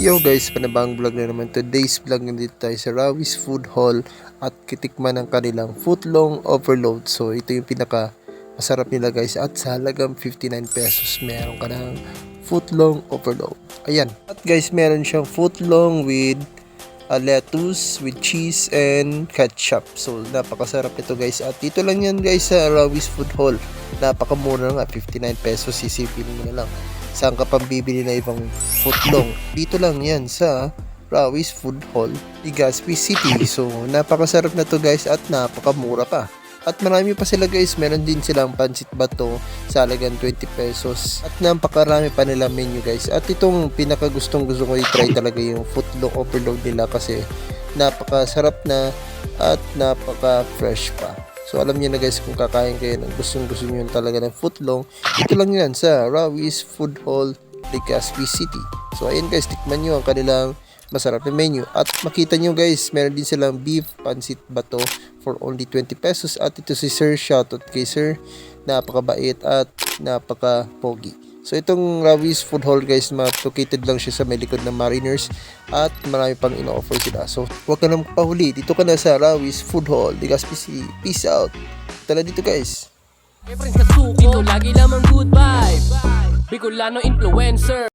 Yo guys, panabang vlog na naman. Today's vlog nandito tayo sa Rawis Food Hall at kitikman ng kanilang footlong overload. So ito yung pinaka masarap nila guys at sa halagang 59 pesos meron ka ng footlong overload. Ayan. At guys, meron siyang footlong with lettuce, with cheese and ketchup. So napakasarap ito guys. At dito lang yan guys sa Rawis Food Hall. Napakamura nga, 59 pesos, sisipin mo na lang. Saan ka pang bibili na ibang footlong? Dito lang yan sa Rawis Food Hall, Legazpi City. So, napakasarap na to guys at napakamura pa. At marami pa sila guys, meron din silang pansit bato sa halagang 20 pesos. At napakarami pa nila menu guys. At itong pinakagustong gusto ko i-try talaga yung footlong overload nila kasi napakasarap na at napaka-fresh pa. So alam niyo na guys kung kakain kayo ng gusto niyo talaga ng footlong, ito lang yan sa Rawis Food Hall, Legazpi City. So ayun guys, tikman niyo ang kanilang masarap na menu. At makita niyo guys, meron din silang beef pansit bato for only 20 pesos. At ito si Sir, shoutout kay Sir, napakabait at napaka-pogi. So itong Rawis Food Hall guys, located lang siya sa may likod ng Mariners at marami pang ino-offer sila. So huwag ka nang pahuli, dito ka na sa Rawis Food Hall, Legazpi City. Peace out. Tala dito guys. Dito lagi lamang good vibe, Bicolano influencer.